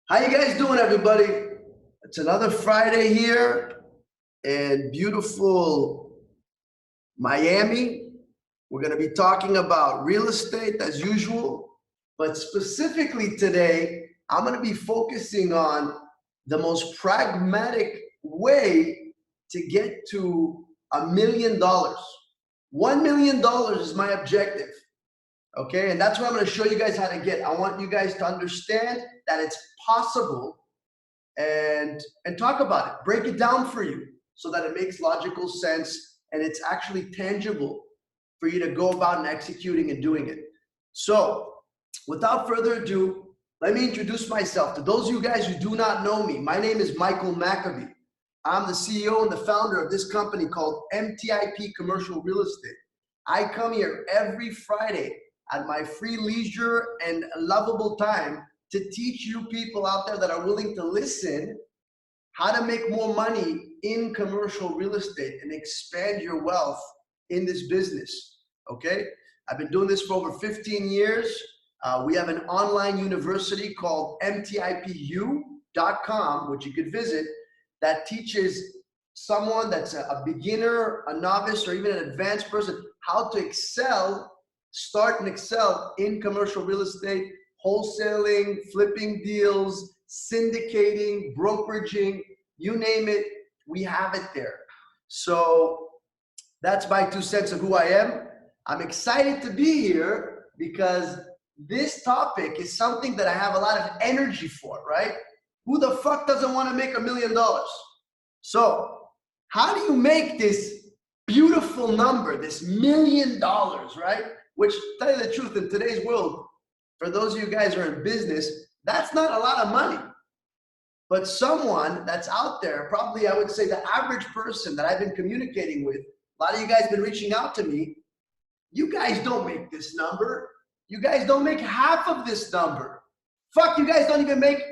How you guys doing, everybody? It's another Friday here in beautiful Miami. We're going to be talking about real estate as usual, but specifically today, I'm going to be focusing on the most pragmatic way to get to $1 million. $1 million is my objective. Okay, and that's what I'm going to show you guys how to get. I want you guys to understand that it's possible and talk about it. Break it down for you so that it makes logical sense and it's actually tangible for you to go about and executing and doing it. So, without further ado, let me introduce myself. To those of you guys who do not know me, my name is Michael Makabi. I'm the CEO and the founder of this company called MTIP Commercial Real Estate. I come here every Friday at my free leisure and lovable time to teach you people out there that are willing to listen how to make more money in commercial real estate and expand your wealth in this business. Okay, I've been doing this for over 15 years. We have an online university called mtipu.com, which you could visit, that teaches someone that's a beginner, a novice, or even an advanced person how to start and excel in commercial real estate, wholesaling, flipping deals, syndicating, brokeraging, you name it, we have it there. So that's my 2 cents of who I am. I'm excited to be here because this topic is something that I have a lot of energy for, right? Who the fuck doesn't want to make $1 million? So how do you make this beautiful number, this $1 million, right? Which, to tell you the truth, in today's world, for those of you guys who are in business, that's not a lot of money. But someone that's out there, probably I would say the average person that I've been communicating with, a lot of you guys have been reaching out to me, you guys don't make this number. You guys don't make half of this number. Fuck, you guys don't even make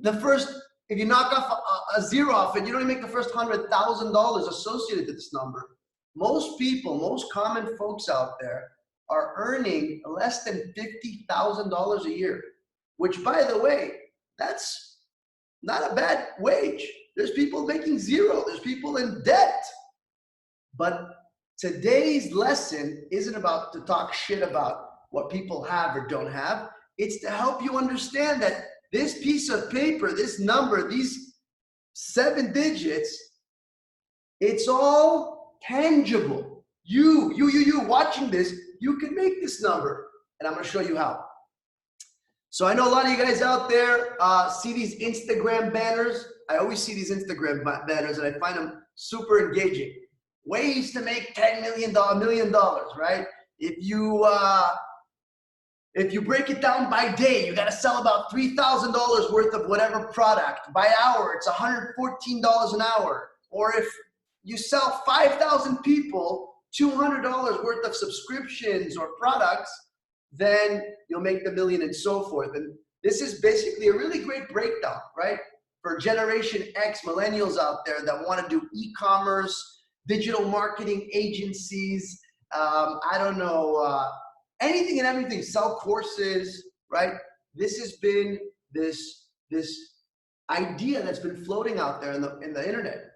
the first, if you knock off a zero off it, you don't even make the first $100,000 associated to this number. Most people, most common folks out there are earning less than $50,000 a year, which, by the way, that's not a bad wage. There's people making zero. There's people in debt. But today's lesson isn't about to talk shit about what people have or don't have. It's to help you understand that this piece of paper, this number, these 7 digits, it's all tangible. You watching this, you can make this number. And I'm going to show you how. So I know a lot of you guys out there see these Instagram banners. I always see these Instagram banners and I find them super engaging. Ways to make $10 million, $1 million, right? If you break it down by day, you got to sell about $3,000 worth of whatever product. By hour, it's $114 an hour. Or if you sell 5,000 people $200 worth of subscriptions or products, then you'll make the $1 million and so forth. And this is basically a really great breakdown, right? For Generation X millennials out there that want to do e-commerce, digital marketing agencies, I don't know, anything and everything, sell courses, right? This has been this idea that's been floating out there in the internet.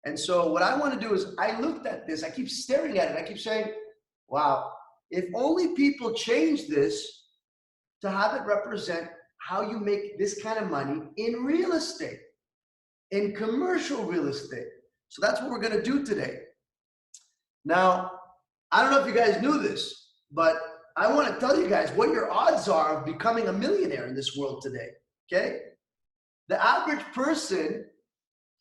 And so what I want to do is, I looked at this, I keep staring at it, I keep saying, wow, if only people change this to have it represent how you make this kind of money in real estate, in commercial real estate. So that's what we're going to do today. Now, I don't know if you guys knew this, but I want to tell you guys what your odds are of becoming a millionaire in this world today, okay? The average person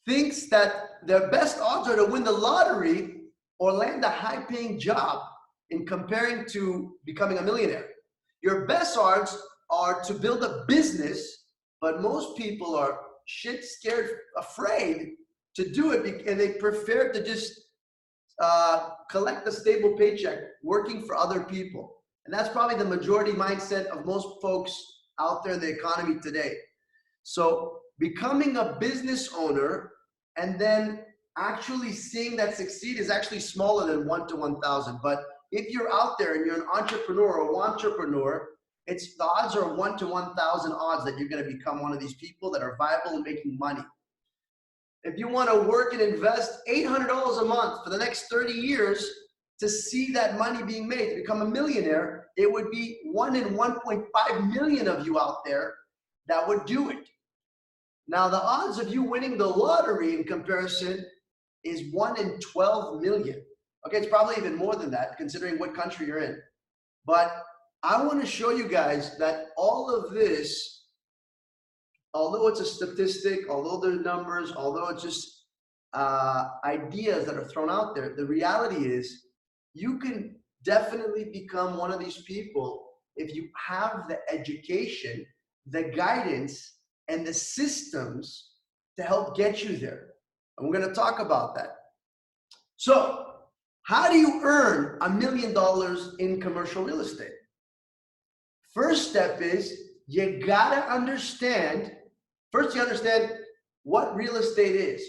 thinks that their best odds are to win the lottery or land a high-paying job in comparing to becoming a millionaire. Your best odds are to build a business, but most people are shit scared, afraid to do it, and they prefer to just collect a stable paycheck working for other people. And that's probably the majority mindset of most folks out there in the economy today. So becoming a business owner and then actually seeing that succeed is actually smaller than 1 to 1,000. But if you're out there and you're an entrepreneur or wantrepreneur, The odds are 1 to 1,000 odds that you're going to become one of these people that are viable and making money. If you want to work and invest $800 a month for the next 30 years to see that money being made, to become a millionaire, it would be 1 in 1.5 million of you out there that would do it. Now, the odds of you winning the lottery in comparison is 1 in 12 million. Okay, it's probably even more than that, considering what country you're in. But I want to show you guys that all of this, although it's a statistic, although there's numbers, although it's just ideas that are thrown out there, the reality is you can definitely become one of these people if you have the education, the guidance, and the systems to help get you there. And we're going to talk about that. So, how do you earn $1 million in commercial real estate? First step is you gotta understand, first you understand what real estate is,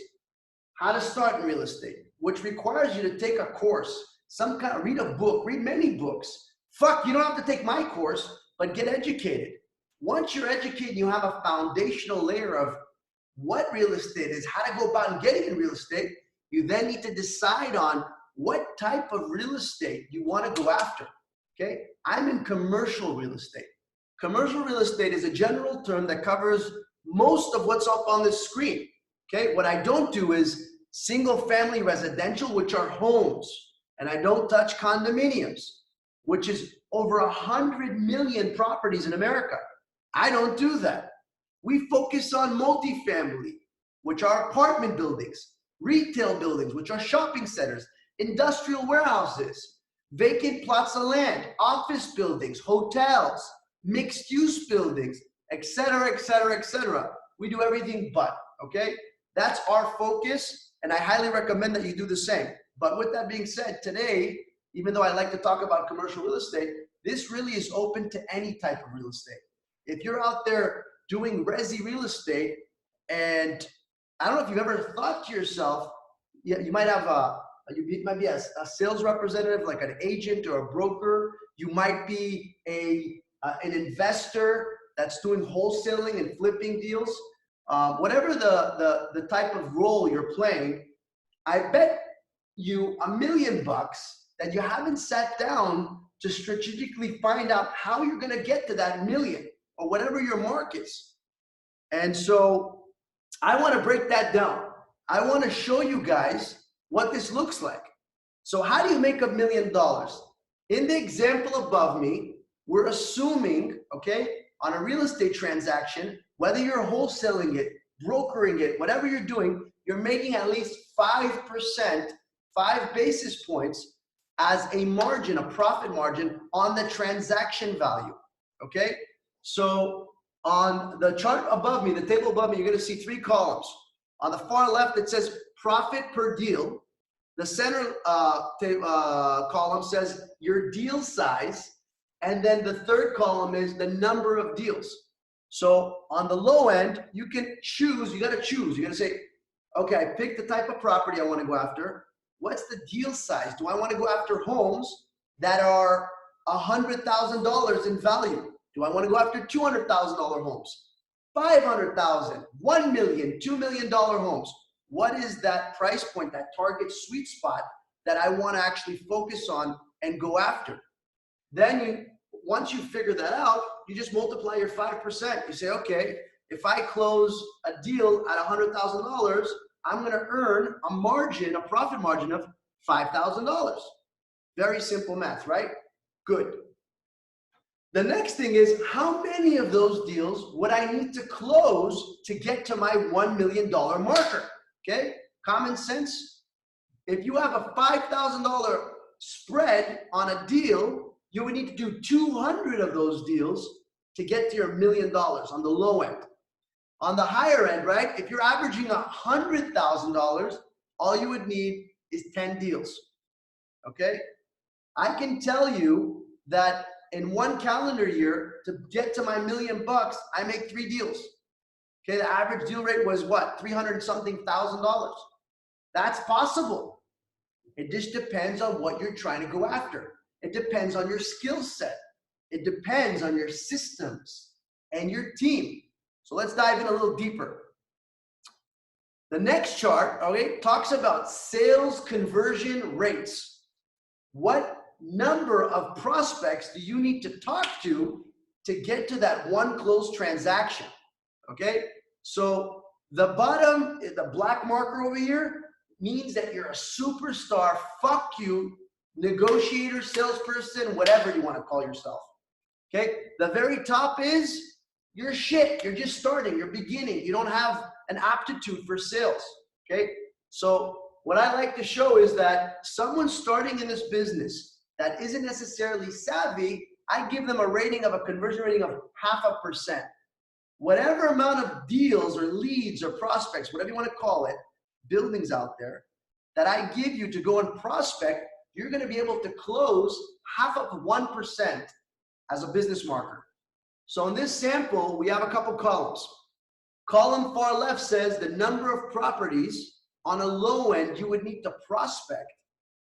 how to start in real estate, which requires you to take a course, some kind of, read a book, read many books. Fuck, you don't have to take my course, but get educated. Once you're educated, you have a foundational layer of what real estate is, how to go about getting in real estate. You then need to decide on what type of real estate you want to go after. Okay, I'm in commercial real estate. Commercial real estate is a general term that covers most of what's up on the screen. Okay, what I don't do is single family residential, which are homes, and I don't touch condominiums, which is over 100 million properties in America. I don't do that. We focus on multifamily, which are apartment buildings, retail buildings, which are shopping centers, industrial warehouses, vacant plots of land, office buildings, hotels, mixed use buildings, etc., etc., etc. We do everything but, okay? That's our focus, and I highly recommend that you do the same. But with that being said, today, even though I like to talk about commercial real estate, this really is open to any type of real estate. If you're out there doing resi real estate, and I don't know if you've ever thought to yourself, you might have you might be a sales representative, like an agent or a broker. You might be an investor that's doing wholesaling and flipping deals. Whatever the type of role you're playing, I bet you $1 million that you haven't sat down to strategically find out how you're going to get to that million or whatever your mark is. And so I want to break that down. I want to show you guys what this looks like. So how do you make $1 million? In the example above me, we're assuming, okay, on a real estate transaction, whether you're wholesaling it, brokering it, whatever you're doing, you're making at least 5%, 5 basis points as a margin, a profit margin on the transaction value, okay? So on the chart above me, the table above me, you're gonna see 3 columns. On the far left, it says profit per deal. The center column says your deal size. And then the third column is the number of deals. So on the low end, you can choose, you gotta choose. You're gonna say, okay, I picked the type of property I wanna go after. What's the deal size? Do I wanna go after homes that are $100,000 in value? Do I wanna go after $200,000 homes? $500,000, $1 million, $2 million homes. What is that price point, that target sweet spot that I want to actually focus on and go after? Then once you figure that out, you just multiply your 5%. You say, okay, if I close a deal at $100,000, I'm going to earn a margin, a profit margin of $5,000. Very simple math, right? Good. The next thing is, how many of those deals would I need to close to get to my $1 million marker? Okay, common sense. If you have a $5,000 spread on a deal, you would need to do 200 of those deals to get to your $1 million on the low end. On the higher end, right, if you're averaging $100,000, all you would need is 10 deals, okay? I can tell you that in 1 calendar year, to get to my $1 million, I make 3 deals. Okay, the average deal rate was what? $300-something thousand. That's possible. It just depends on what you're trying to go after. It depends on your skill set. It depends on your systems and your team. So let's dive in a little deeper. The next chart, okay, talks about sales conversion rates. What number of prospects do you need to talk to get to that one closed transaction? Okay, so the bottom, the black marker over here, means that you're a superstar, fuck you, negotiator, salesperson, whatever you want to call yourself. Okay, the very top is you're shit, you're just starting, you're beginning, you don't have an aptitude for sales. Okay, so what I like to show is that someone starting in this business that isn't necessarily savvy, I give them a rating of a conversion rating of 0.5%. Whatever amount of deals or leads or prospects, whatever you want to call it, buildings out there that I give you to go and prospect, you're going to be able to close 0.5% as a business marker. So in this sample, we have a couple columns. Column far left says the number of properties on a low end you would need to prospect,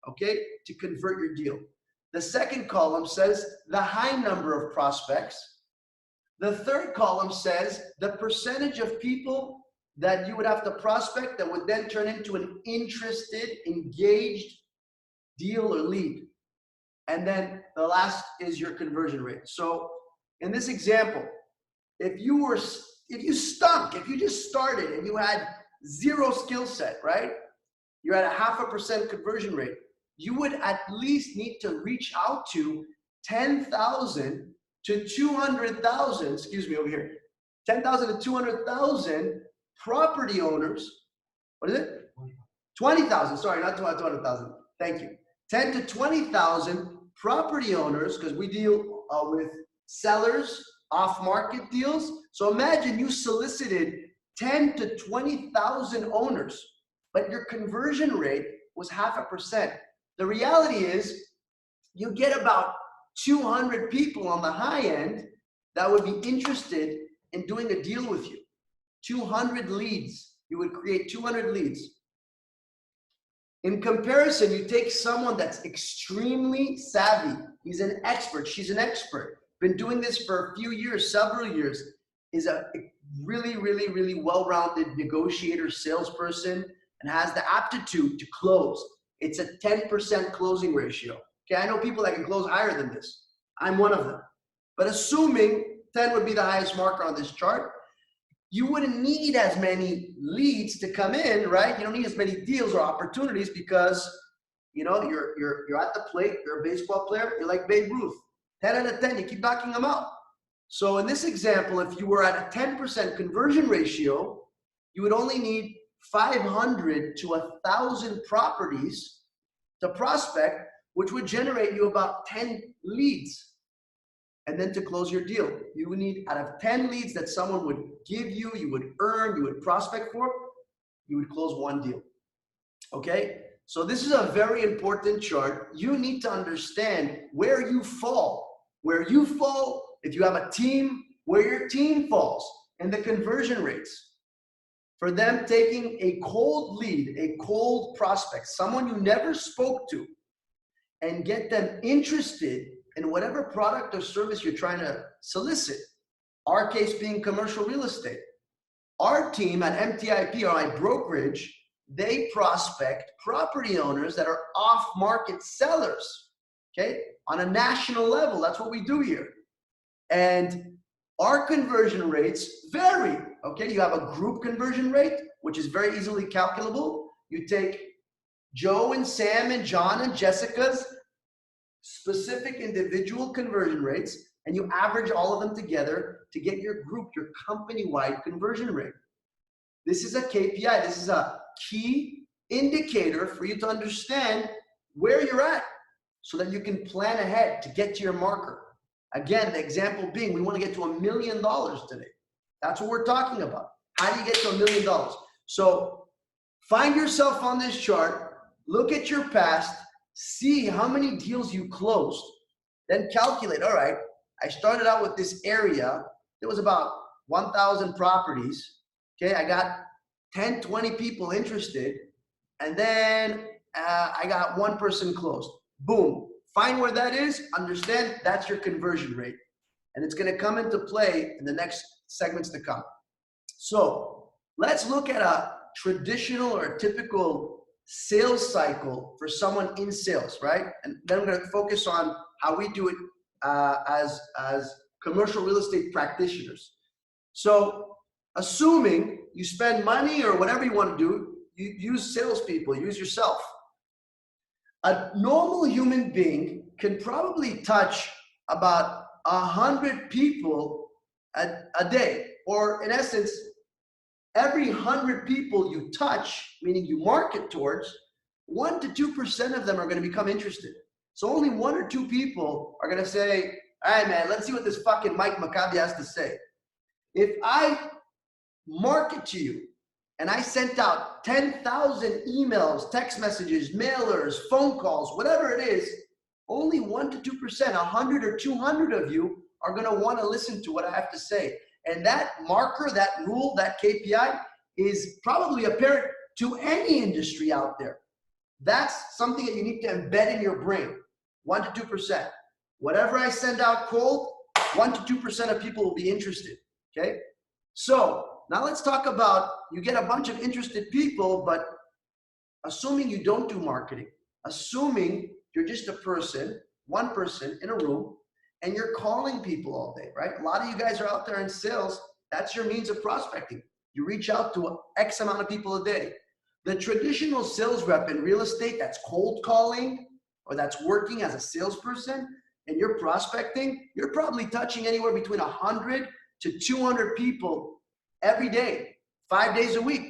okay, to convert your deal. The second column says the high number of prospects. The third column says the percentage of people that you would have to prospect that would then turn into an interested, engaged deal or lead. And then the last is your conversion rate. So in this example, if you just started and you had zero skill set, right? You're at a 0.5% conversion rate. You would at least need to reach out to 10,000 to 200,000, excuse me over here, 10,000 to 200,000 property owners. What is it? 20,000, sorry, not 200,000. Thank you. 10 to 20,000 property owners, because we deal with sellers, off-market deals. So imagine you solicited 10 to 20,000 owners, but your conversion rate was 0.5%. The reality is you get about 200 people on the high end that would be interested in doing a deal with you. 200 leads. You would create 200 leads. In comparison, you take someone that's extremely savvy. He's an expert. She's an expert. Been doing this for a few years, several years. Is a really, really, really well-rounded negotiator, salesperson, and has the aptitude to close. It's a 10% closing ratio. Okay, I know people that can close higher than this. I'm one of them. But assuming 10 would be the highest marker on this chart, you wouldn't need as many leads to come in, right? You don't need as many deals or opportunities because, you know, you're at the plate, you're a baseball player, you're like Babe Ruth. 10 out of 10, you keep knocking them out. So in this example, if you were at a 10% conversion ratio, you would only need 500 to 1,000 properties to prospect, which would generate you about 10 leads. And then to close your deal, you would need, out of 10 leads that someone would give you, you would earn, you would prospect for, you would close one deal. Okay? So this is a very important chart. You need to understand where you fall. Where you fall, if you have a team, where your team falls, and the conversion rates. For them taking a cold lead, a cold prospect, someone you never spoke to, and get them interested in whatever product or service you're trying to solicit. Our case being commercial real estate. Our team at MTIP, or my brokerage, they prospect property owners that are off-market sellers, okay? On a national level, that's what we do here. And our conversion rates vary, okay? You have a group conversion rate, which is very easily calculable. You take Joe and Sam and John and Jessica's specific individual conversion rates, and you average all of them together to get your group, your company-wide conversion rate. This is a KPI. This is a key indicator for you to understand where you're at so that you can plan ahead to get to your marker. Again, the example being, we want to get to $1 million today. That's what we're talking about. How do you get to $1 million? So find yourself on this chart, look at your past, see how many deals you closed, then calculate, all right, I started out with this area. There was about 1,000 properties. Okay, I got 10, 20 people interested, and then I got one person closed. Boom, find where that is, understand that's your conversion rate. And it's going to come into play in the next segments to come. So let's look at a traditional or a typical sales cycle for someone in sales, right? And then I'm going to focus on how we do it as commercial real estate practitioners. So assuming you spend money or whatever you want to do, you use salespeople, use yourself. A normal human being can probably touch about 100 people a day, or in essence, every 100 people you touch, meaning you market towards, 1 to 2% of them are going to become interested. So only 1 or 2 people are going to say, all right, man, let's see what this fucking Mike Makabi has to say. If I market to you and I sent out 10,000 emails, text messages, mailers, phone calls, whatever it is, only 1 to 2%, 100 or 200 of you are going to want to listen to what I have to say. And that marker, that rule, that KPI is probably apparent to any industry out there. That's something that you need to embed in your brain. 1 to 2%. Whatever I send out cold, 1 to 2% of people will be interested. Okay? So now let's talk about, you get a bunch of interested people, but assuming you don't do marketing, assuming you're just a person, one person in a room, and you're calling people all day, right? A lot of you guys are out there in sales. That's your means of prospecting. You reach out to X amount of people a day. The traditional sales rep in real estate that's cold calling or that's working as a salesperson and you're prospecting, you're probably touching anywhere between 100 to 200 people every day, 5 days a week.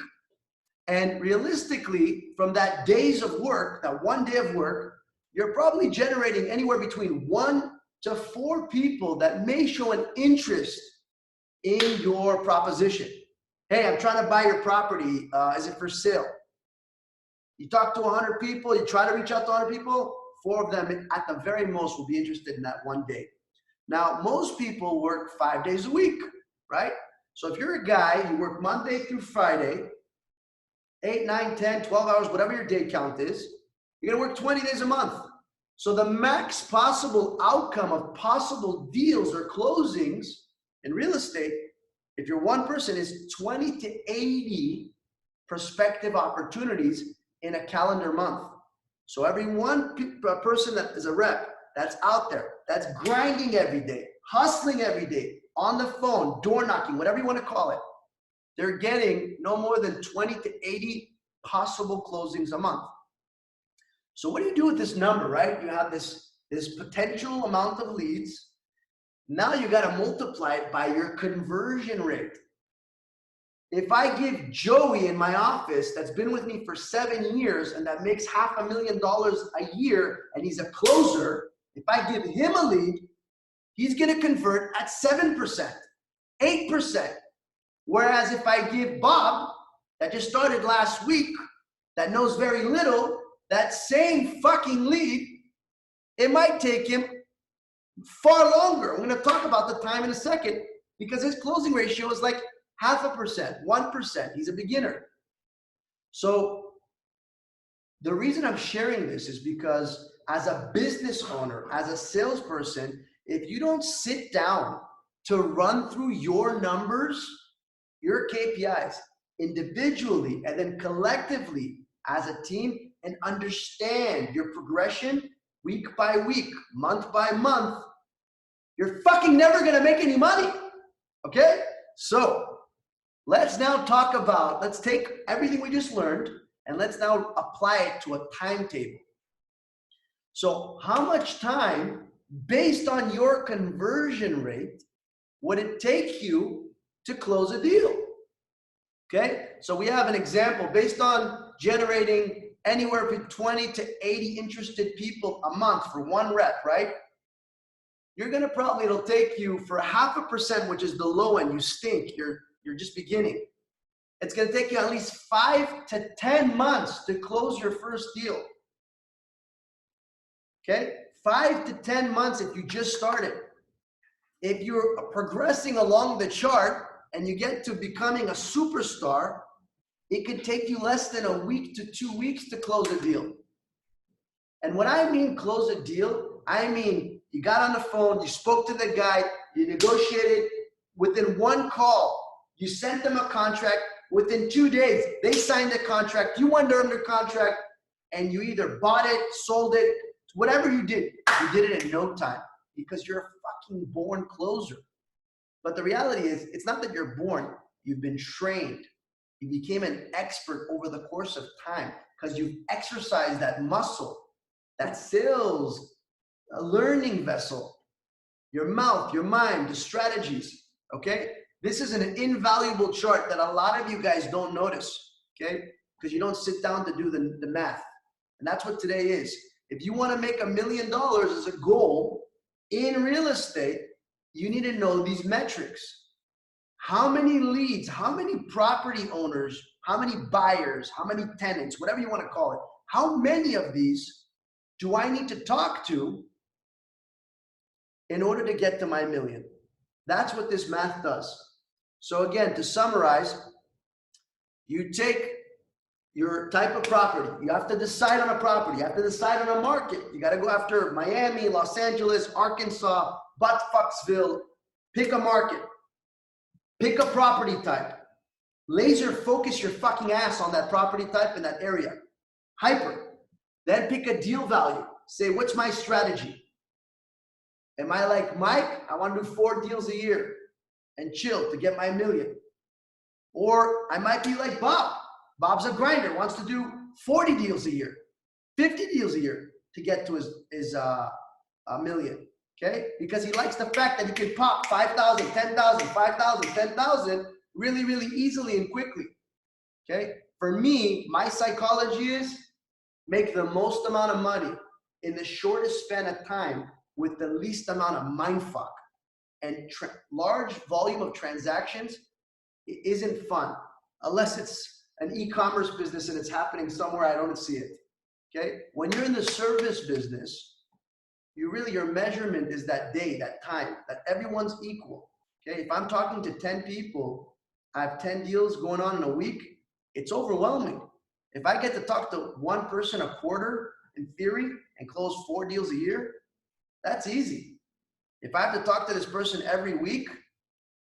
And realistically, from that days of work, that 1 day of work, you're probably generating anywhere between 1 to 4 people that may show an interest in your proposition. Hey, I'm trying to buy your property. Is it for sale? You talk to 100 people, you try to reach out to 100 people, 4 of them at the very most will be interested in that 1 day. Now, most people work 5 days a week, right? So if you're a guy, you work Monday through Friday, 8, 9, 10, 12 hours, whatever your day count is, you're gonna work 20 days a month. So the max possible outcome of possible deals or closings in real estate, if you're one person, is 20 to 80 prospective opportunities in a calendar month. So every one person that is a rep that's out there, that's grinding every day, hustling every day, on the phone, door knocking, whatever you want to call it, they're getting no more than 20 to 80 possible closings a month. So what do you do with this number, right? You have this potential amount of leads. Now you got to multiply it by your conversion rate. If I give Joey in my office that's been with me for 7 years and that makes $500,000 a year and he's a closer, if I give him a lead, he's going to convert at 7%, 8%. Whereas if I give Bob, that just started last week, that knows very little, that same fucking lead, it might take him far longer. I'm going to talk about the time in a second because his closing ratio is like 0.5%, 1%. He's a beginner. So the reason I'm sharing this is because as a business owner, as a salesperson, if you don't sit down to run through your numbers, your KPIs individually and then collectively as a team and understand your progression week by week, month by month, you're fucking never gonna make any money, okay? So let's now talk about, let's take everything we just learned and let's now apply it to a timetable. So how much time, based on your conversion rate, would it take you to close a deal? Okay, so we have an example based on generating anywhere between 20 to 80 interested people a month for one rep, right? You're gonna probably, it'll take you for 0.5%, which is the low end, you stink, you're just beginning. It's gonna take you at least 5 to 10 months to close your first deal. Okay, 5 to 10 months if you just started. If you're progressing along the chart and you get to becoming a superstar, it could take you less than a week to 2 weeks to close a deal. And when I mean close a deal, I mean, you got on the phone, you spoke to the guy, you negotiated within one call. You sent them a contract. Within 2 days, they signed the contract. You went under contract, and you either bought it, sold it, whatever you did it in no time because you're a fucking born closer. But the reality is, it's not that you're born. You've been trained. You became an expert over the course of time because you've exercised that muscle, that sales, a learning vessel, your mouth, your mind, the strategies, okay? This is an invaluable chart that a lot of you guys don't notice, okay? Because you don't sit down to do the math. And that's what today is. If you want to make $1 million as a goal in real estate, you need to know these metrics. How many leads, how many property owners, how many buyers, how many tenants, whatever you want to call it, how many of these do I need to talk to in order to get to my million? That's what this math does. So again, to summarize, you take your type of property. You have to decide on a property. You have to decide on a market. You got to go after Miami, Los Angeles, Arkansas, Buttfucksville. Pick a market. Pick a property type. Laser focus your fucking ass on that property type in that area. Hyper. Then pick a deal value. Say, what's my strategy? Am I like Mike? I want to do 4 deals a year and chill to get my $1 million. Or I might be like Bob. Bob's a grinder, wants to do 40 deals a year, 50 deals a year to get to his $1 million, okay? Because he likes the fact that he can pop 5,000, 10,000, 5,000, 10,000 really, really easily and quickly, okay? For me, my psychology is make the most amount of money in the shortest span of time with the least amount of mindfuck. And large volume of transactions isn't fun unless it's an e-commerce business and it's happening somewhere I don't see it, okay? When you're in the service business, your measurement is that day, that time, that everyone's equal, okay? If I'm talking to 10 people, I have 10 deals going on in a week, it's overwhelming. If I get to talk to one person a quarter, in theory, and close 4 deals a year, that's easy. If I have to talk to this person every week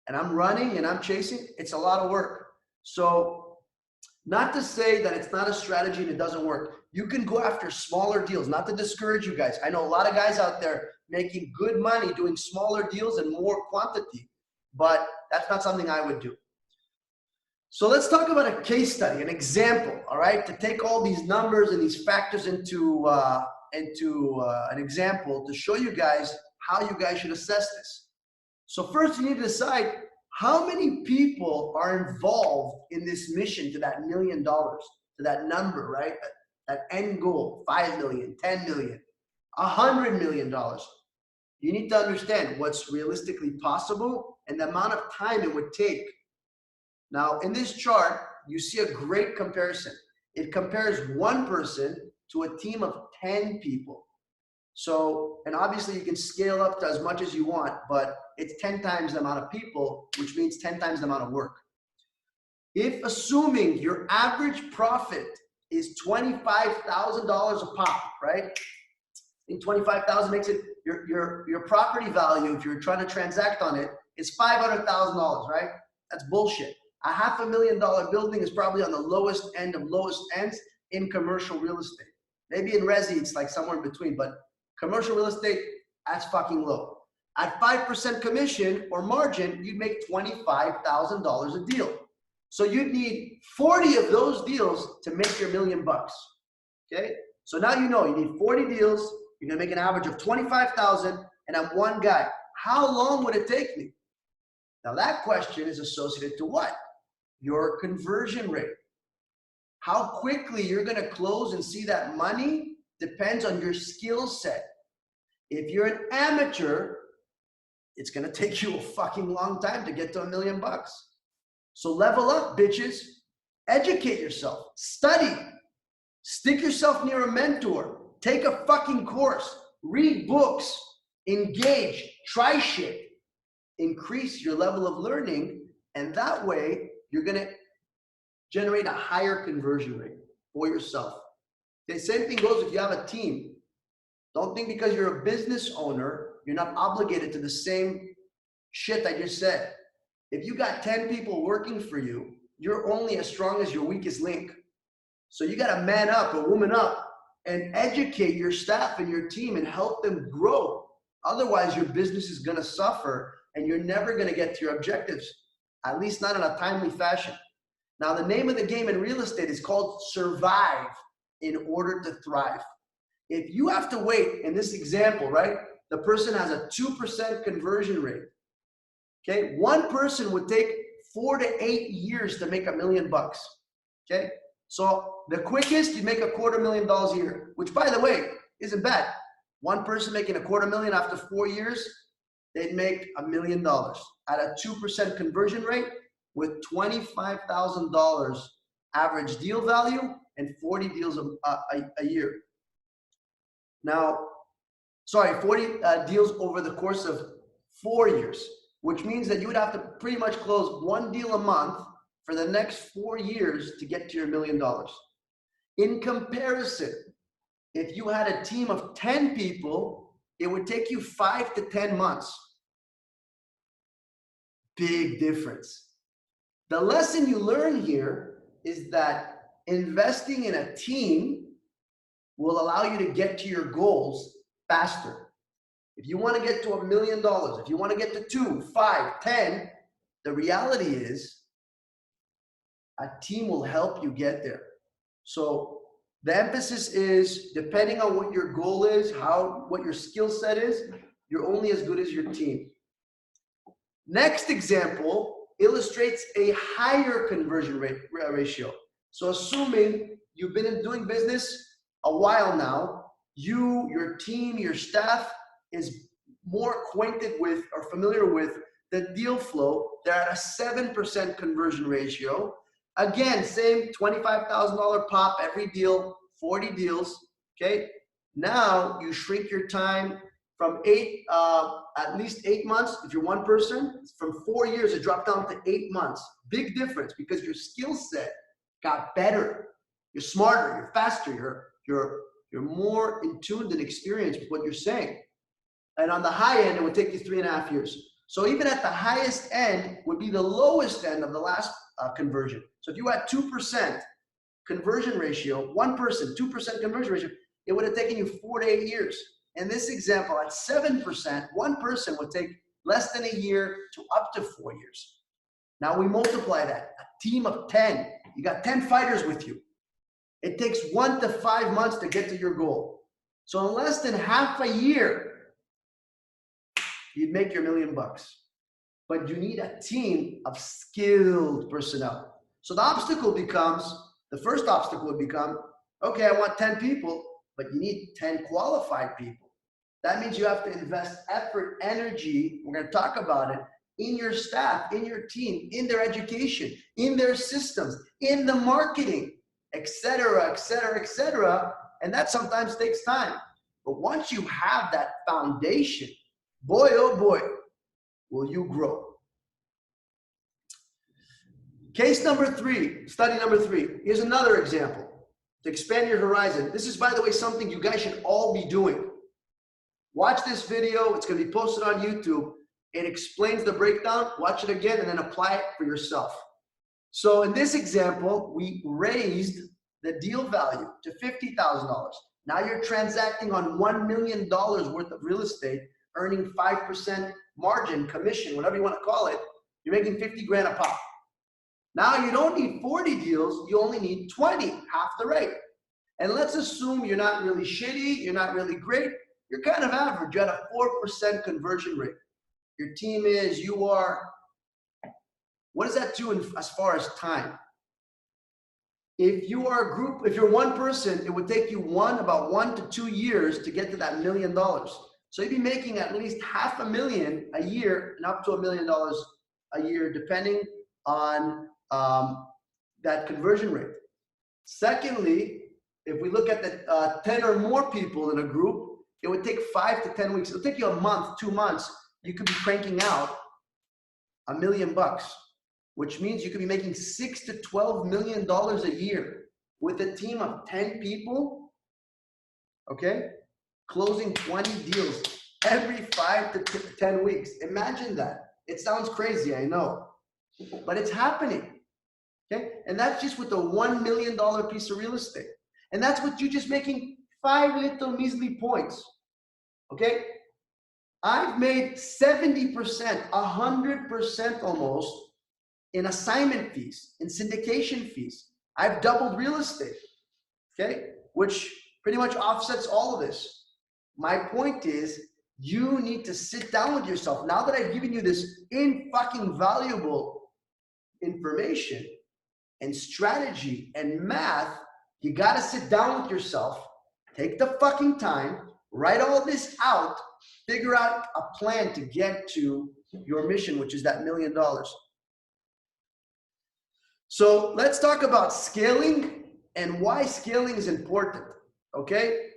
and I'm running and I'm chasing, it's a lot of work. So not to say that it's not a strategy and it doesn't work. You can go after smaller deals, not to discourage you guys. I know a lot of guys out there making good money doing smaller deals and more quantity, but that's not something I would do. So let's talk about a case study, an example, all right? To take all these numbers and these factors into an example to show you guys how you guys should assess this. So first you need to decide how many people are involved in this mission to that $1 million, to that number, right? That end goal, 5 million, 10 million, $100 million. You need to understand what's realistically possible and the amount of time it would take. Now, in this chart, you see a great comparison. It compares one person to a team of 10 people. So, and obviously you can scale up to as much as you want, but it's 10 times the amount of people, which means 10 times the amount of work. If assuming your average profit is $25,000 a pop, right? I think 25,000 makes it, your property value, if you're trying to transact on it, is $500,000, right? That's bullshit. A $500,000 building is probably on the lowest end of lowest ends in commercial real estate. Maybe in resi, it's like somewhere in between, but commercial real estate, that's fucking low. At 5% commission or margin, you'd make $25,000 a deal. So you'd need 40 of those deals to make your $1 million bucks, okay? So now you know you need 40 deals, you're gonna make an average of 25,000, and I'm one guy. How long would it take me? Now that question is associated to what? Your conversion rate. How quickly you're gonna close and see that money depends on your skill set. If you're an amateur, it's gonna take you a fucking long time to get to $1 million bucks. So level up, bitches. Educate yourself, study, stick yourself near a mentor, take a fucking course, read books, engage, try shit, increase your level of learning, and that way you're gonna generate a higher conversion rate for yourself. The same thing goes if you have a team. Don't think because you're a business owner, you're not obligated to the same shit I just said. If you got 10 people working for you, you're only as strong as your weakest link. So you got to man up or woman up and educate your staff and your team and help them grow. Otherwise, your business is going to suffer and you're never going to get to your objectives, at least not in a timely fashion. Now, the name of the game in real estate is called survive in order to thrive. If you have to wait, in this example, right, the person has a 2% conversion rate. Okay, one person would take 4 to 8 years to make $1 million. Okay, so the quickest you make $250,000 a year, which by the way isn't bad. One person making $250,000 after 4 years, they'd make $1 million at a 2% conversion rate with $25,000 average deal value and 40 deals a year. Now, sorry, 40 deals over the course of 4 years, which means that you would have to pretty much close 1 deal a month for the next 4 years to get to your $1 million. In comparison, if you had a team of 10 people, it would take you 5 to 10 months. Big difference. The lesson you learn here is that investing in a team will allow you to get to your goals faster. If you want to get to $1 million, if you want to get to 2, 5, 10, the reality is a team will help you get there. So the emphasis is, depending on what your goal is, what your skill set is, you're only as good as your team. Next example illustrates a higher conversion rate ratio. So assuming you've been doing business a while now, your team, your staff is more acquainted with or familiar with the deal flow. They're at a 7% conversion ratio. Again, same $25,000 pop every deal, 40 deals, okay? Now you shrink your time from at least 8 months. If you're one person, from 4 years, it dropped down to 8 months. Big difference because your skill set got better. You're smarter, you're faster, you're more in tune and experienced with what you're saying. And on the high end, it would take you 3.5 years. So even at the highest end would be the lowest end of the last conversion. So if you had 2% conversion ratio, one person, 2% conversion ratio, it would have taken you 4 to 8 years. In this example, at 7%, one person would take less than a year to up to 4 years. Now we multiply that, a team of 10, you got 10 fighters with you. It takes 1 to 5 months to get to your goal. So in less than half a year, you'd make your $1 million. But you need a team of skilled personnel. So the first obstacle would become, okay, I want 10 people, but you need 10 qualified people. That means you have to invest effort, energy, we're going to talk about it, in your staff, in your team, in their education, in their systems, in the marketing, etc., etc., etc. And that sometimes takes time. But once you have that foundation, boy, oh boy, will you grow. Case number 3, study number 3. Here's another example to expand your horizon. This is, by the way, something you guys should all be doing. Watch this video. It's going to be posted on YouTube. It explains the breakdown. Watch it again and then apply it for yourself. So in this example, we raised the deal value to $50,000. Now you're transacting on $1 million worth of real estate, earning 5% margin, commission, whatever you want to call it. You're making 50 grand a pop. Now you don't need 40 deals, you only need 20, half the rate. And let's assume you're not really shitty, you're not really great, you're kind of average, you're at a 4% conversion rate. Your team is, you are. What does that do as far as time? If you are a group, if you're one person, it would take you about 1 to 2 years to get to that $1 million. So you'd be making at least $500,000 a year and up to $1 million a year, depending on that conversion rate. Secondly, if we look at the 10 or more people in a group, it would take 5 to 10 weeks. It'll take you a month, 2 months. You could be cranking out $1 million, which means you could be making $6 to $12 million a year with a team of 10 people. Okay, closing 20 deals every 5 to 10 weeks. Imagine that. It sounds crazy, I know, but it's happening. Okay, and that's just with a $1 million piece of real estate, and that's with you just making 5 little measly points. Okay, I've made 70%, 100% almost in assignment fees, in syndication fees. I've doubled real estate. Okay, which pretty much offsets all of this. My point is, you need to sit down with yourself. Now that I've given you this invaluable information and strategy and math, you got to sit down with yourself, take the fucking time, write all this out, figure out a plan to get to your mission, which is that $1 million. So let's talk about scaling and why scaling is important, okay?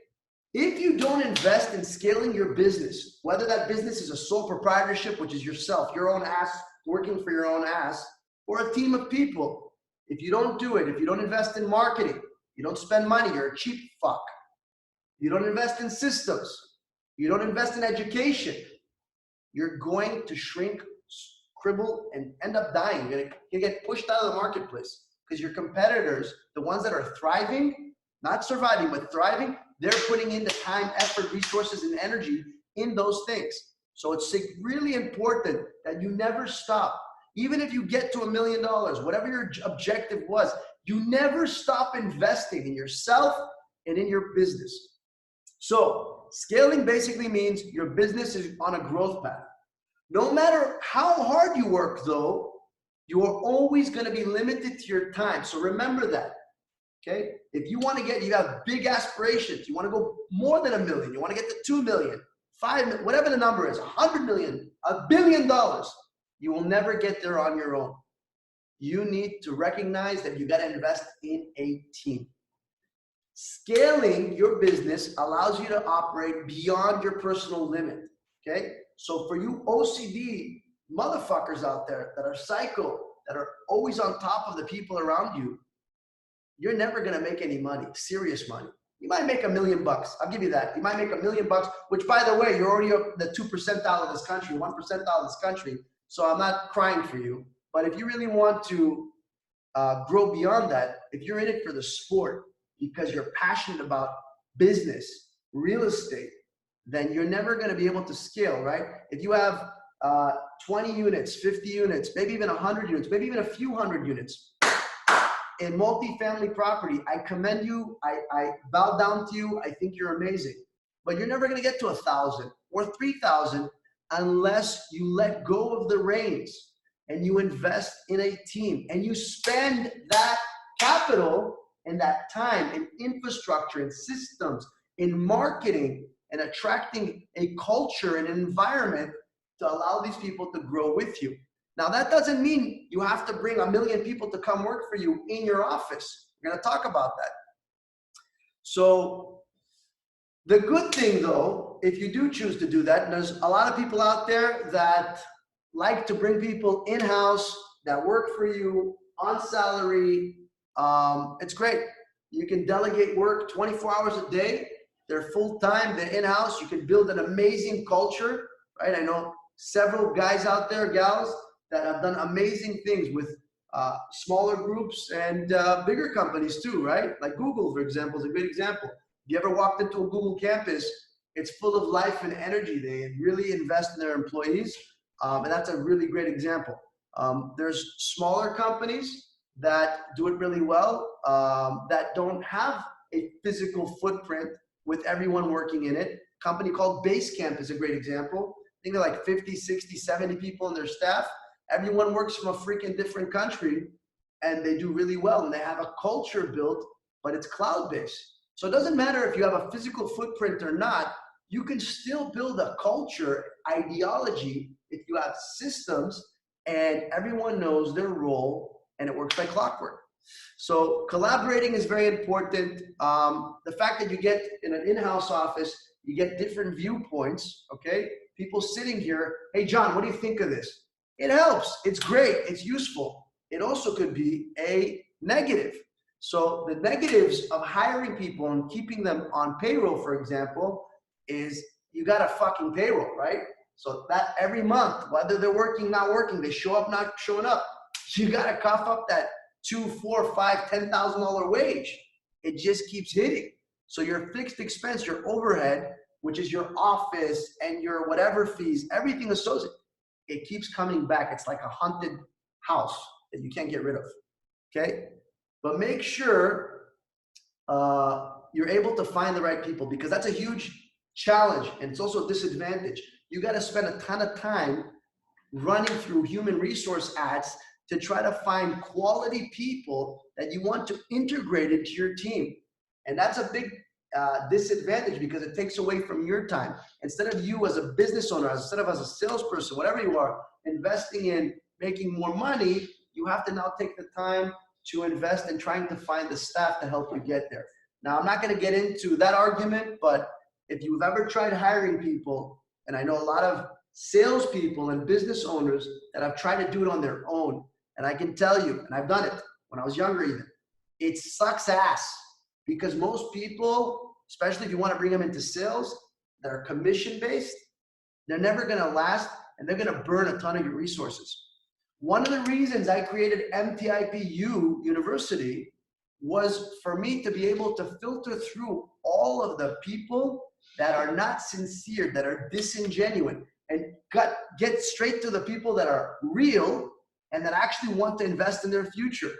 If you don't invest in scaling your business, whether that business is a sole proprietorship, which is yourself, your own ass, working for your own ass, or a team of people, if you don't do it, if you don't invest in marketing, you don't spend money, you're a cheap fuck. You don't invest in systems, you don't invest in education, you're going to shrink, cripple, and end up dying. You're gonna get pushed out of the marketplace because your competitors, the ones that are thriving, not surviving, but thriving, they're putting in the time, effort, resources, and energy in those things. So it's really important that you never stop. Even if you get to $1 million, whatever your objective was, you never stop investing in yourself and in your business. So scaling basically means your business is on a growth path. No matter how hard you work though, you are always going to be limited to your time. So remember that, okay? If you want to you have big aspirations, you want to go more than $1 million, you want to get to 2 million, 5 million, whatever the number is, 100 million, $1 billion, you will never get there on your own. You need to recognize that you got to invest in a team. Scaling your business allows you to operate beyond your personal limit, okay? So for you OCD motherfuckers out there that are psycho, that are always on top of the people around you, you're never gonna make any money, serious money. You might make $1 million. I'll give you that. You might make $1 million, which by the way, you're already up the 2 percentile of this country, 1 percentile of this country. So I'm not crying for you. But if you really want to grow beyond that, if you're in it for the sport, because you're passionate about business, real estate, then you're never going to be able to scale, right? If you have 20 units, 50 units, maybe even 100 units, maybe even a few hundred units in multifamily property, I commend you. I bow down to you. I think you're amazing. But you're never going to get to 1,000 or 3,000 unless you let go of the reins and you invest in a team and you spend that capital and that time in infrastructure and systems, in marketing, and attracting a culture and an environment to allow these people to grow with you. Now, that doesn't mean you have to bring 1 million people to come work for you in your office. We're going to talk about that. So the good thing, though, if you do choose to do that, and there's a lot of people out there that like to bring people in-house that work for you on salary. It's great. You can delegate work 24 hours a day. They're full-time, they're in-house. You can build an amazing culture, right? I know several guys out there, gals, that have done amazing things with smaller groups and bigger companies too, right? Like Google, for example, is a good example. If you ever walked into a Google campus, it's full of life and energy. They really invest in their employees, and that's a really great example. There's smaller companies that do it really well, that don't have a physical footprint with everyone working in it. A company called Basecamp is a great example. I think they're like 50, 60, 70 people in their staff. Everyone works from a freaking different country and they do really well, and they have a culture built, but it's cloud-based. So it doesn't matter if you have a physical footprint or not, you can still build a culture, ideology, if you have systems and everyone knows their role and it works like clockwork. So collaborating is very important. The fact that you get in an in-house office, you get different viewpoints, okay? People sitting here, hey, John, what do you think of this? It helps, it's great, it's useful. It also could be a negative. So the negatives of hiring people and keeping them on payroll, for example, is you got a fucking payroll, right? So that every month, whether they're working, not working, they show up, not showing up, you got to cough up that $2,000, $4,000, $5,000, $10,000 wage. It just keeps hitting. So your fixed expense, your overhead, which is your office and your whatever fees, everything associated, it keeps coming back. It's like a haunted house that you can't get rid of, okay? But make sure you're able to find the right people, because that's a huge challenge, and it's also a disadvantage. You got to spend a ton of time running through human resource ads to try to find quality people that you want to integrate into your team. And that's a big disadvantage, because it takes away from your time. Instead of you as a business owner, instead of as a salesperson, whatever you are, investing in making more money, you have to now take the time to invest in trying to find the staff to help you get there. Now, I'm not going to get into that argument, but if you've ever tried hiring people, and I know a lot of salespeople and business owners that have tried to do it on their own, and I can tell you, and I've done it when I was younger even, it sucks ass, because most people, especially if you want to bring them into sales that are commission-based, they're never going to last, and they're going to burn a ton of your resources. One of the reasons I created MTIPU University was for me to be able to filter through all of the people that are not sincere, that are disingenuous, and get straight to the people that are real and that actually want to invest in their future.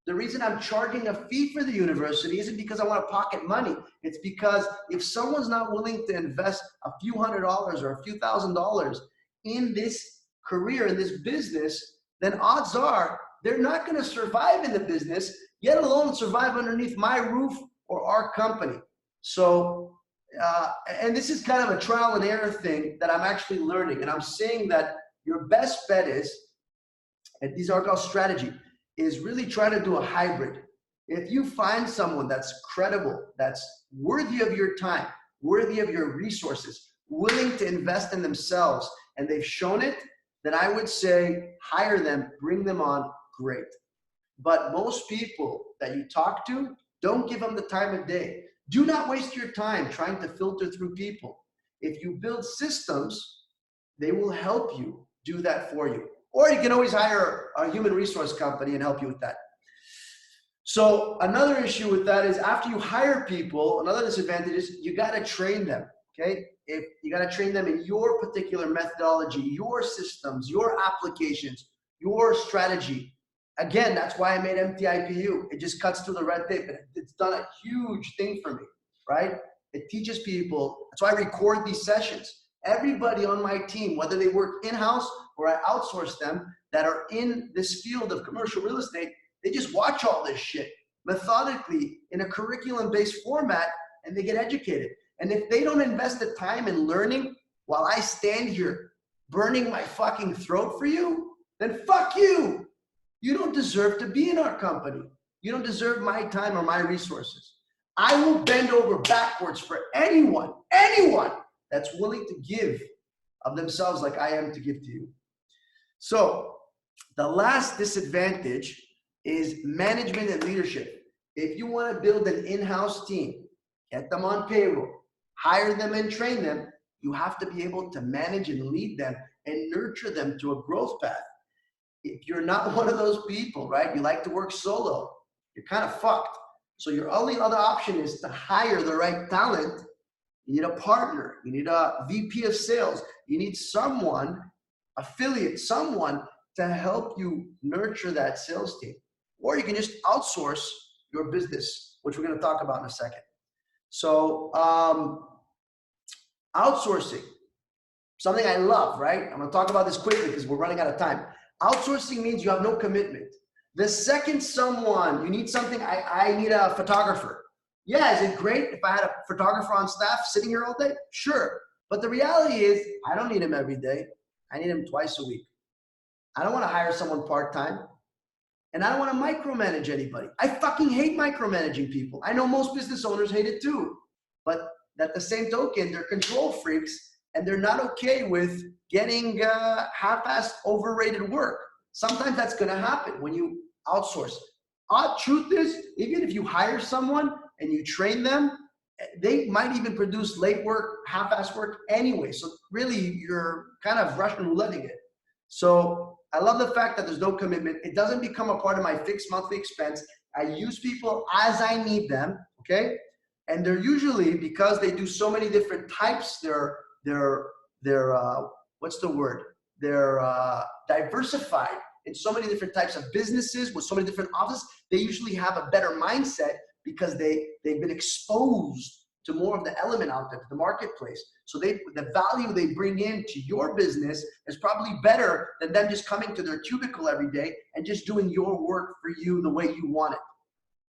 The reason I'm charging a fee for the university isn't because I want to pocket money. It's because if someone's not willing to invest a few $100s or a few $1,000s in this career, in this business, then odds are they're not going to survive in the business, yet alone survive underneath my roof or our company. So, and this is kind of a trial and error thing that I'm actually learning. And I'm saying that your best bet is, and these are called strategy, is really try to do a hybrid. If you find someone that's credible, that's worthy of your time, worthy of your resources, willing to invest in themselves, and they've shown it, then I would say hire them, bring them on, great. But most people that you talk to, don't give them the time of day. Do not waste your time trying to filter through people. If you build systems, they will help you do that for you. Or you can always hire a human resource company and help you with that. So another issue with that is after you hire people, another disadvantage is you got to train them, okay? If you got to train them in your particular methodology, your systems, your applications, your strategy. Again, that's why I made MTIPU. It just cuts through the red tape. It's done a huge thing for me, right? It teaches people. That's why I record these sessions. Everybody on my team, whether they work in-house or I outsource them, that are in this field of commercial real estate, they just watch all this shit methodically in a curriculum-based format, and they get educated. And if they don't invest the time in learning while I stand here burning my fucking throat for you, then fuck you. You don't deserve to be in our company. You don't deserve my time or my resources. I will bend over backwards for anyone that's willing to give of themselves like I am to give to you. So the last disadvantage is management and leadership. If you want to build an in-house team, get them on payroll, hire them and train them, you have to be able to manage and lead them and nurture them to a growth path. If you're not one of those people, right, you like to work solo, you're kind of fucked. So your only other option is to hire the right talent. You need a partner, you need a VP of sales, you need someone, affiliate, someone to help you nurture that sales team. Or you can just outsource your business, which we're going to talk about in a second. So outsourcing, something I love, right? I'm going to talk about this quickly because we're running out of time. Outsourcing means you have no commitment. The second you need something, I need a photographer. Yeah, is it great if I had a photographer on staff sitting here all day? Sure. But the reality is I don't need him every day. I need him twice a week. I don't want to hire someone part-time. And I don't want to micromanage anybody. I fucking hate micromanaging people. I know most business owners hate it too. But at the same token, they're control freaks and they're not okay with getting half-assed overrated work. Sometimes that's going to happen when you outsource. Truth is, even if you hire someone and you train them, they might even produce late work, half-ass work anyway. So really, you're kind of Russian rouletting it. So I love the fact that there's no commitment. It doesn't become a part of my fixed monthly expense. I use people as I need them, okay? And they're usually, because they do so many different types, they're what's the word? They're diversified in so many different types of businesses with so many different offices. They usually have a better mindset because they've been exposed to more of the element out there, to the marketplace. So the value they bring into your business is probably better than them just coming to their cubicle every day and just doing your work for you the way you want it.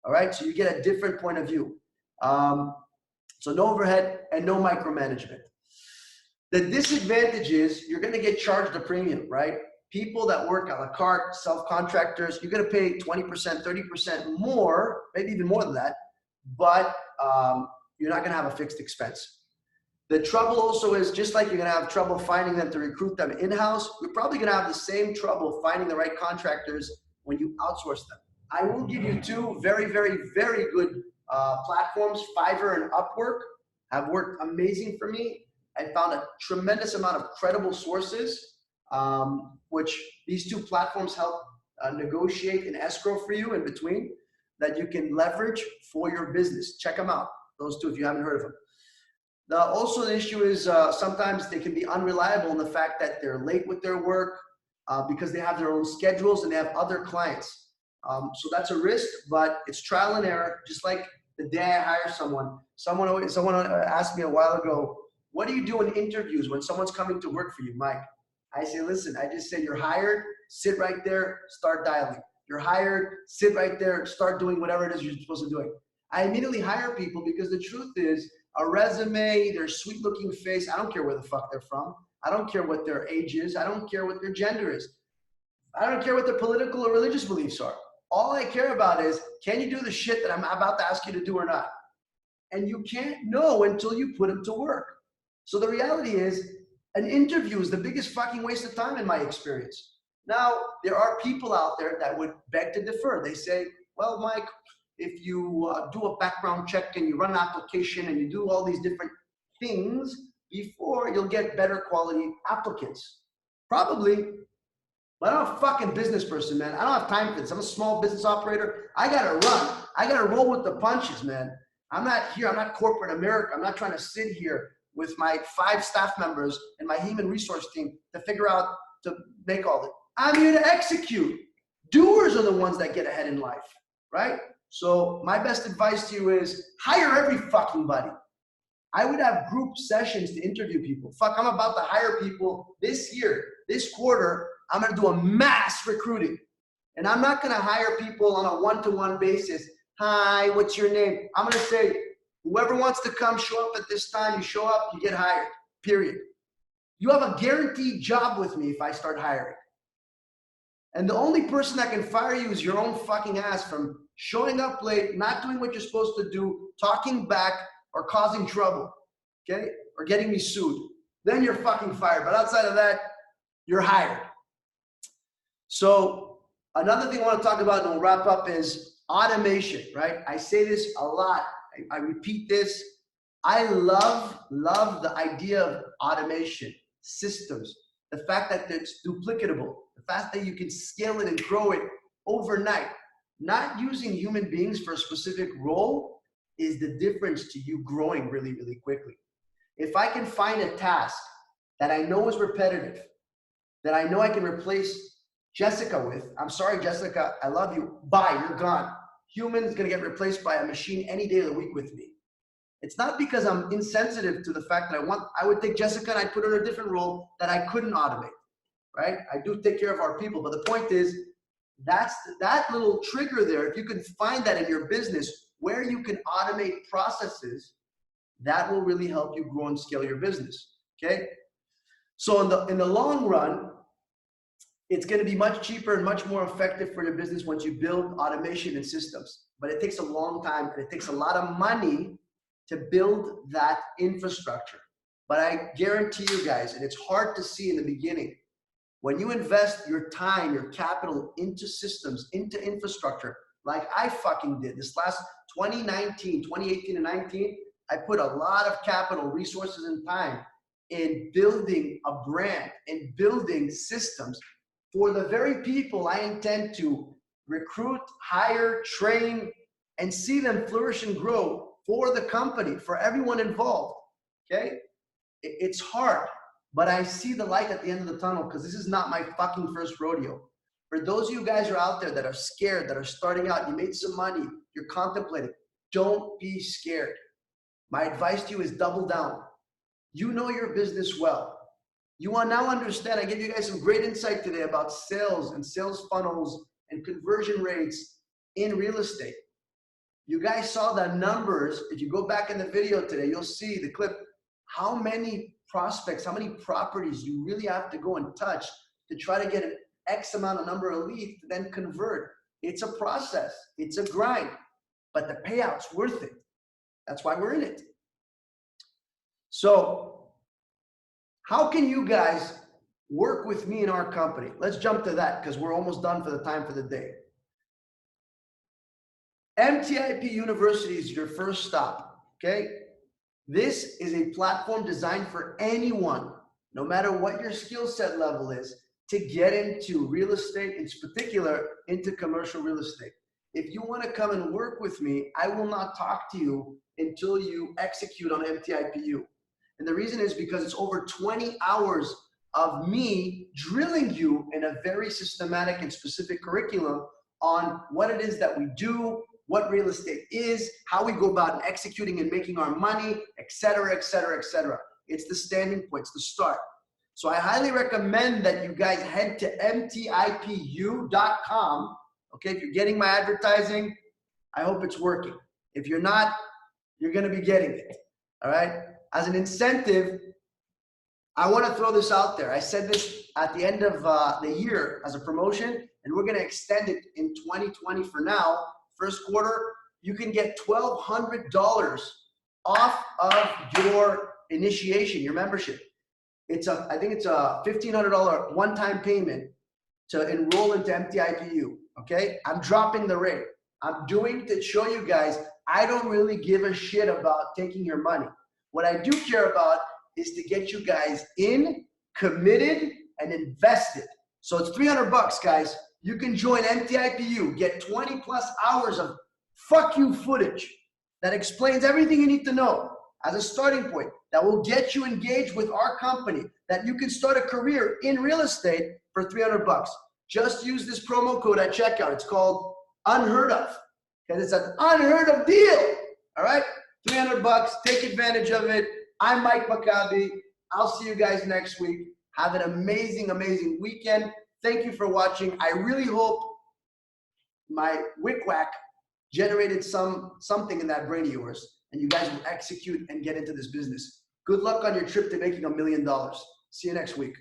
All right, so you get a different point of view. So no overhead and no micromanagement. The disadvantage is you're gonna get charged a premium, right? People that work a la carte, self-contractors, you're gonna pay 20%, 30% more, maybe even more than that, but you're not gonna have a fixed expense. The trouble also is, just like you're gonna have trouble finding them to recruit them in-house, you're probably gonna have the same trouble finding the right contractors when you outsource them. I will give you two very, very, very good platforms. Fiverr and Upwork have worked amazing for me. I found a tremendous amount of credible sources, which these two platforms help negotiate an escrow for you in between that you can leverage for your business. Check them out, those two, if you haven't heard of them. Also, the issue is sometimes they can be unreliable in the fact that they're late with their work because they have their own schedules and they have other clients. So that's a risk, but it's trial and error. Just like the day I hire someone asked me a while ago, what do you do in interviews when someone's coming to work for you, Mike? I say, listen, I just say you're hired, sit right there, start dialing. You're hired, sit right there, start doing whatever it is you're supposed to do. I immediately hire people because the truth is, a resume, their sweet looking face, I don't care where the fuck they're from. I don't care what their age is. I don't care what their gender is. I don't care what their political or religious beliefs are. All I care about is, can you do the shit that I'm about to ask you to do or not? And you can't know until you put them to work. So the reality is, an interview is the biggest fucking waste of time in my experience. Now, there are people out there that would beg to differ. They say, well, Mike, if you do a background check and you run an application and you do all these different things before, you'll get better quality applicants. Probably, but I'm a fucking business person, man. I don't have time for this. I'm a small business operator. I gotta run. I gotta roll with the punches, man. I'm not here. I'm not corporate America. I'm not trying to sit here with my 5 staff members and my human resource team to figure out, to make all this. I'm here to execute. Doers are the ones that get ahead in life, right? So my best advice to you is hire every fucking buddy. I would have group sessions to interview people. Fuck, I'm about to hire people this year, this quarter. I'm gonna do a mass recruiting. And I'm not gonna hire people on a one-to-one basis. Hi, what's your name? I'm gonna say, whoever wants to come, show up at this time, you show up, you get hired, period. You have a guaranteed job with me if I start hiring. And the only person that can fire you is your own fucking ass from showing up late, not doing what you're supposed to do, talking back, or causing trouble, okay? Or getting me sued. Then you're fucking fired. But outside of that, you're hired. So another thing I want to talk about and we'll wrap up is automation, right? I say this a lot. I repeat this. I love the idea of automation, systems, the fact that it's duplicatable, the fact that you can scale it and grow it overnight. Not using human beings for a specific role is the difference to you growing really, really quickly. If I can find a task that I know is repetitive, that I know I can replace Jessica with, I'm sorry, Jessica, I love you, bye, you're gone. Human's gonna get replaced by a machine any day of the week with me. It's not because I'm insensitive to the fact that I would take Jessica and I'd put her in a different role that I couldn't automate, right? I do take care of our people, but the point is, that little trigger there, if you can find that in your business where you can automate processes, that will really help you grow and scale your business, okay? So in the long run, it's gonna be much cheaper and much more effective for your business once you build automation and systems. But it takes a long time and it takes a lot of money to build that infrastructure. But I guarantee you guys, and it's hard to see in the beginning, when you invest your time, your capital into systems, into infrastructure, like I fucking did this last 2018 and 19, I put a lot of capital, resources, and time in building a brand and building systems for the very people I intend to recruit, hire, train, and see them flourish and grow for the company, for everyone involved, okay? It's hard, but I see the light at the end of the tunnel because this is not my fucking first rodeo. For those of you guys who are out there that are scared, that are starting out, you made some money, you're contemplating, don't be scared. My advice to you is double down. You know your business well. You will now understand, I gave you guys some great insight today about sales and sales funnels and conversion rates in real estate. You guys saw the numbers. If you go back in the video today, you'll see the clip, how many prospects, how many properties you really have to go and touch to try to get an X amount of number of leads to then convert. It's a process, it's a grind, but the payout's worth it. That's why we're in it. So how can you guys work with me in our company? Let's jump to that because we're almost done for the time for the day. MTIP University is your first stop, okay? This is a platform designed for anyone, no matter what your skill set level is, to get into real estate, in particular, into commercial real estate. If you want to come and work with me, I will not talk to you until you execute on MTIPU. And the reason is because it's over 20 hours of me drilling you in a very systematic and specific curriculum on what it is that we do, what real estate is, how we go about executing and making our money, et cetera, et cetera, et cetera. It's the standing point, it's the start. So I highly recommend that you guys head to mtipu.com. Okay, if you're getting my advertising, I hope it's working. If you're not, you're gonna be getting it, all right? As an incentive, I wanna throw this out there. I said this at the end of the year as a promotion, and we're gonna extend it in 2020 for now. First quarter, you can get $1,200 off of your initiation, your membership. I think it's a $1,500 one-time payment to enroll into MTIPU, okay? I'm dropping the rate. I'm doing to show you guys, I don't really give a shit about taking your money. What I do care about is to get you guys in, committed, and invested. So it's $300, guys. You can join MTIPU, get 20 plus hours of fuck you footage that explains everything you need to know as a starting point that will get you engaged with our company, that you can start a career in real estate for $300. Just use this promo code at checkout. It's called Unheard Of, because it's an unheard of deal. All right, $300. Take advantage of it. I'm Mike Makabi. I'll see you guys next week. Have an amazing, amazing weekend. Thank you for watching. I really hope my wick-wack generated something in that brain of yours, and you guys will execute and get into this business. Good luck on your trip to making $1 million. See you next week.